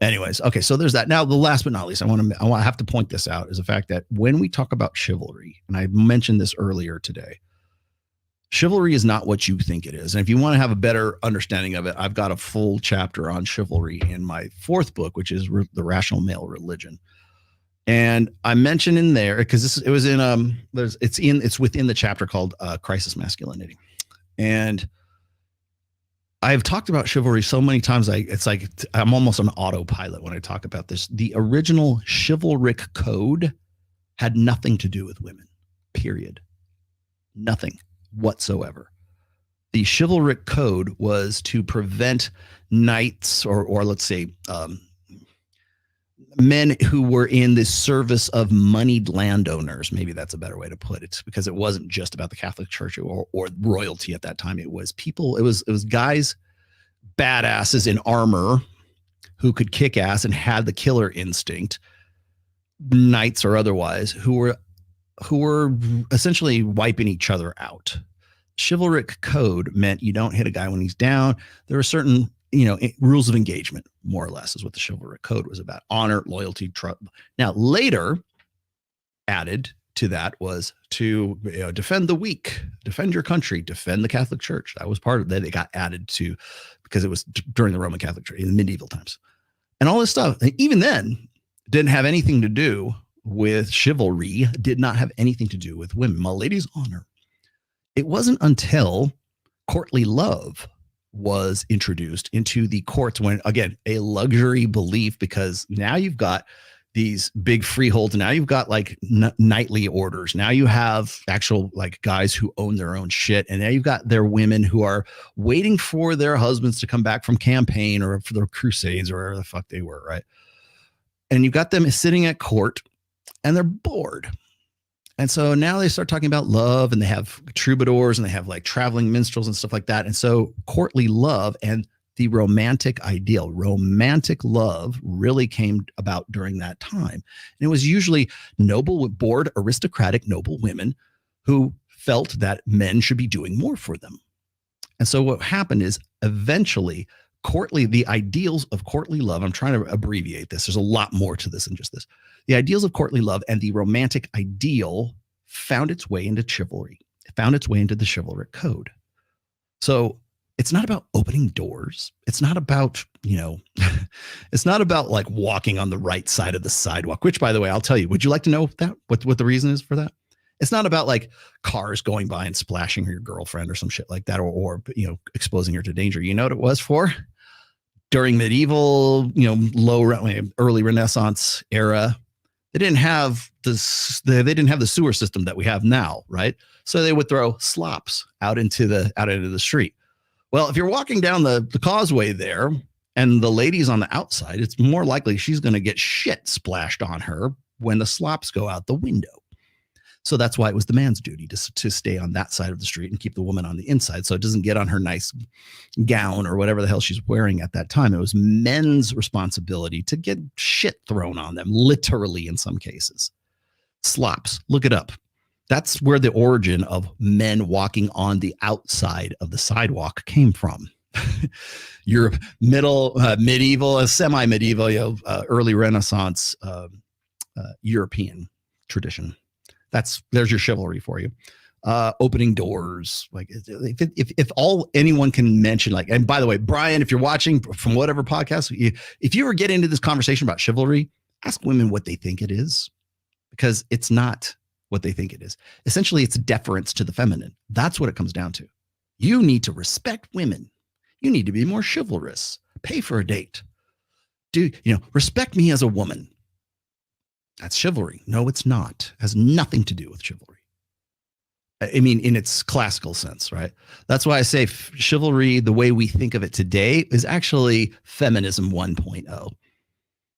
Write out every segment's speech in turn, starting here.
Anyways, okay, so there's that. Now, the last but not least, I have to point this out is the fact that when we talk about chivalry, and I mentioned this earlier today, chivalry is not what you think it is. And if you want to have a better understanding of it, I've got a full chapter on chivalry in my fourth book, which is The Rational Male Religion. And I mentioned in there because it was in it's within the chapter called Crisis Masculinity. And I've talked about chivalry so many times, it's like I'm almost on autopilot when I talk about this. The original chivalric code had nothing to do with women, period. Nothing whatsoever. The chivalric code was to prevent knights or let's say men who were in the service of moneyed landowners. Maybe that's a better way to put it, because it wasn't just about the Catholic Church or royalty at that time. It was people, it was guys, badasses in armor who could kick ass and had the killer instinct, knights or otherwise, who were essentially wiping each other out. Chivalric code meant you don't hit a guy when he's down. There were certain, rules of engagement, more or less, is what the chivalric code was about. Honor, loyalty, trust. Now, later added to that was to defend the weak, defend your country, defend the Catholic Church. That was part of that. It got added to because it was during the Roman Catholic Church in medieval times. And all this stuff, even then, didn't have anything to do with chivalry, did not have anything to do with women. My lady's honor. It wasn't until courtly love was introduced into the courts when, again, a luxury belief, because now you've got these big freeholds. Now you've got like knightly orders. Now you have actual like guys who own their own shit. And now you've got their women who are waiting for their husbands to come back from campaign or for their crusades or wherever the fuck they were, right? And you've got them sitting at court and they're bored. And so now they start talking about love, and they have troubadours and they have like traveling minstrels and stuff like that. And so courtly love and the romantic ideal, romantic love, really came about during that time. And it was usually noble, bored, aristocratic, noble women who felt that men should be doing more for them. And so what happened is eventually the ideals of courtly love, I'm trying to abbreviate this. There's a lot more to this than just this. The ideals of courtly love and the romantic ideal found its way into chivalry. It found its way into the chivalric code. So it's not about opening doors. It's not about, it's not about like walking on the right side of the sidewalk, which, by the way, I'll tell you, would you like to know that? What the reason is for that? It's not about like cars going by and splashing your girlfriend or some shit like that, or exposing her to danger. You know what it was for? During medieval, early Renaissance era, they didn't have this. They didn't have the sewer system that we have now, right? So they would throw slops out into the street. Well, if you're walking down the causeway there and the lady's on the outside, it's more likely she's going to get shit splashed on her when the slops go out the window. So that's why it was the man's duty to stay on that side of the street and keep the woman on the inside so it doesn't get on her nice gown or whatever the hell she's wearing at that time. It was men's responsibility to get shit thrown on them, literally in some cases. Slops, look it up. That's where the origin of men walking on the outside of the sidewalk came from. Your medieval, semi-medieval, early Renaissance European tradition. There's your chivalry for you. Opening doors, like if all anyone can mention, like, and by the way, Brian, if you're watching from whatever podcast, if you ever get into this conversation about chivalry, ask women what they think it is, because it's not what they think it is. Essentially, it's deference to the feminine. That's what it comes down to. You need to respect women. You need to be more chivalrous. Pay for a date. Respect me as a woman. That's chivalry. No, it's not. It has nothing to do with chivalry. I mean, in its classical sense, right? That's why I say chivalry, the way we think of it today, is actually feminism 1.0,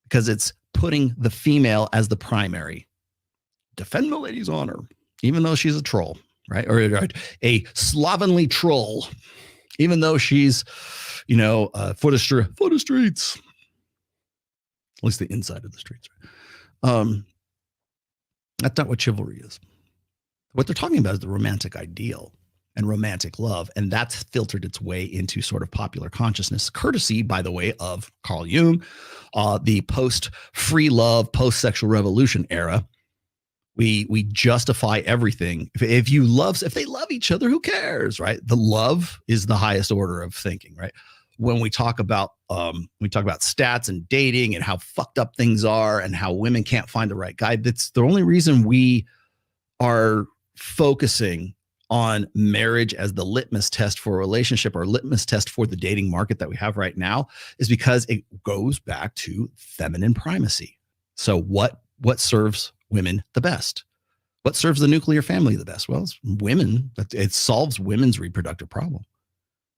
because it's putting the female as the primary. Defend the lady's honor, even though she's a troll, right? Or a slovenly troll, even though she's, for the streets, at least the inside of the streets, right? That's not what chivalry is. What they're talking about is the romantic ideal. and romantic love. And that's filtered its way into sort of popular consciousness, courtesy, by the way, of Carl Jung, the post-free love, post-sexual revolution era. We justify everything. If they love each other, who cares, right? The love is the highest order of thinking, right? When we talk about stats and dating and how fucked up things are and how women can't find the right guy, that's the only reason we are focusing on marriage as the litmus test for a relationship or litmus test for the dating market that we have right now, is because it goes back to feminine primacy. So what serves women the best? What serves the nuclear family the best? Well, it's women. It solves women's reproductive problem.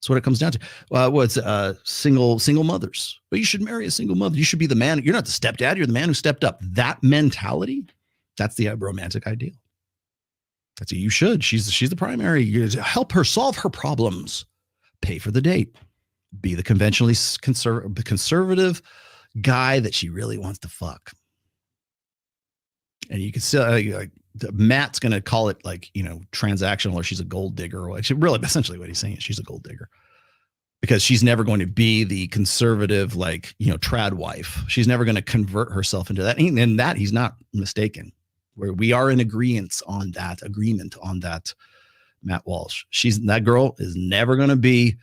That's what it comes down to. Single mothers. Well, you should marry a single mother. You should be the man. You're not the stepdad. You're the man who stepped up. That mentality, that's the romantic ideal. That's what you should. She's the primary. You help her solve her problems. Pay for the date. Be the conventionally conservative guy that she really wants to fuck. And you can still, Matt's going to call it transactional, or she's a gold digger. Or really, essentially what he's saying is she's a gold digger, because she's never going to be the conservative, trad wife. She's never going to convert herself into that. And that he's not mistaken. Where we are in agreement on that, Matt Walsh. That girl is never going to be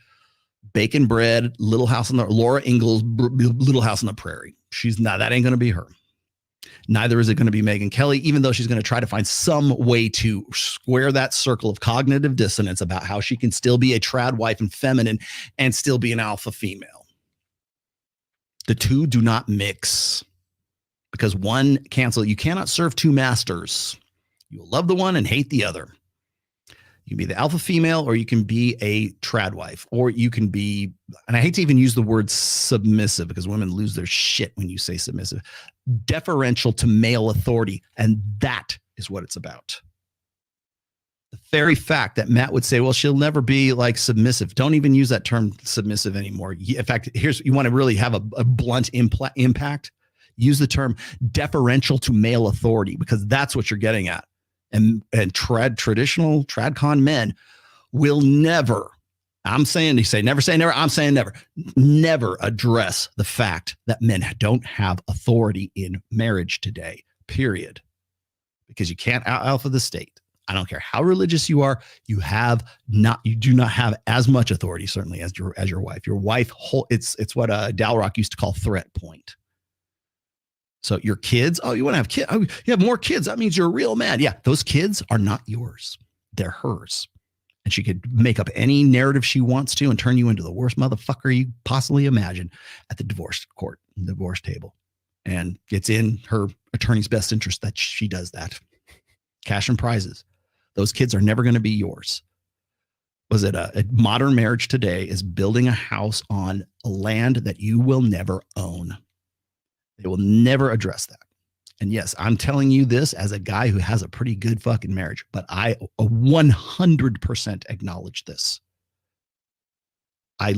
bacon bread, Laura Ingalls, Little House on the Prairie. She's not. That ain't going to be her. Neither is it going to be Megyn Kelly, even though she's going to try to find some way to square that circle of cognitive dissonance about how she can still be a trad wife and feminine and still be an alpha female. The two do not mix, because one you cannot serve two masters. You will love the one and hate the other. You can be the alpha female, or you can be a trad wife, or you can be, and I hate to even use the word submissive because women lose their shit when you say submissive, deferential to male authority. And that is what it's about. The very fact that Matt would say, well, she'll never be submissive. Don't even use that term submissive anymore. In fact, you want to really have a blunt impact. Use the term deferential to male authority, because that's what you're getting at. And traditional tradcon men will never, I'm saying, you say never say never, I'm saying never address the fact that men don't have authority in marriage today, period. Because you can't alpha the state. I don't care how religious you are, you do not have as much authority, certainly, as your wife. Your wife, it's what Dalrock used to call threat point. So your kids, you want to have kids? Oh, you have more kids. That means you're a real man. Yeah, those kids are not yours. They're hers. And she could make up any narrative she wants to and turn you into the worst motherfucker you possibly imagine at the divorce table. And it's in her attorney's best interest that she does that. Cash and prizes. Those kids are never going to be yours. A modern marriage today is building a house on a land that you will never own. They will never address that. And yes, I'm telling you this as a guy who has a pretty good fucking marriage, but I 100% acknowledge this. I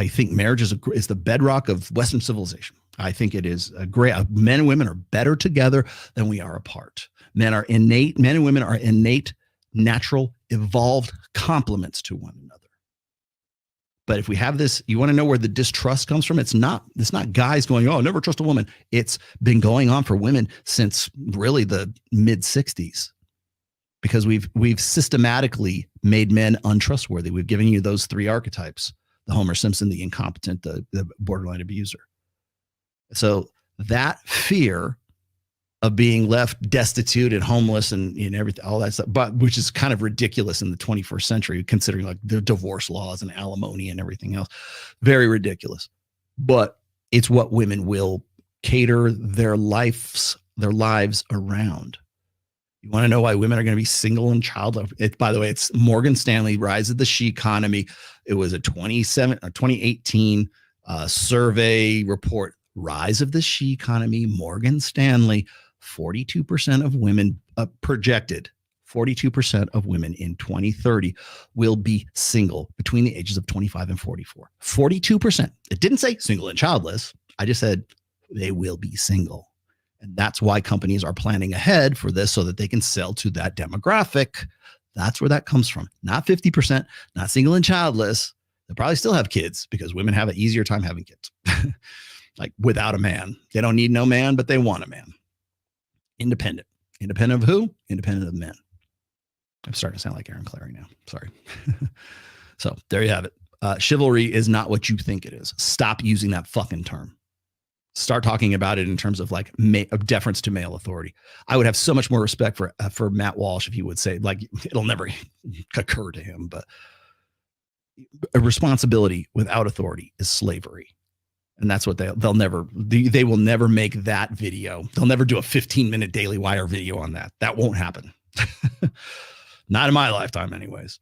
think marriage is the bedrock of Western civilization. I think it is a great. Men and women are better together than we are apart. Men and women are innate, natural, evolved complements to one another. But if we have this, you want to know where the distrust comes from? It's not guys going, oh, never trust a woman. It's been going on for women since really the mid 60s, because we've systematically made men untrustworthy. We've given you those three archetypes: the Homer Simpson, the incompetent, the borderline abuser. So that fear of being left destitute and homeless and everything, all that stuff, but which is kind of ridiculous in the 21st century, considering the divorce laws and alimony and everything else. Very ridiculous. But it's what women will cater their lives around. You want to know why women are going to be single and childless? By the way, it's Morgan Stanley, Rise of the She Economy. It was a 2018 survey report. Rise of the She Economy, Morgan Stanley. 42% of women projected 42% of women in 2030 will be single between the ages of 25 and 44. 42%. It didn't say single and childless. I just said they will be single. And that's why companies are planning ahead for this, so that they can sell to that demographic That's where that comes from. Not 50%, not single and childless. They probably still have kids because women have an easier time having kids. Like without a man. They don't need no man, but they want a man. Independent. Independent of who? Independent of men. I'm starting to sound like Aaron Clary now. Sorry. So there you have it. Chivalry is not what you think it is. Stop using that fucking term. Start talking about it in terms of like of deference to male authority. I would have so much more respect for Matt Walsh if he would say, like, it'll never occur to him, but a responsibility without authority is slavery. And that's what they will never make that video. They'll never do a 15-minute Daily Wire video on that. That won't happen. Not in my lifetime anyways.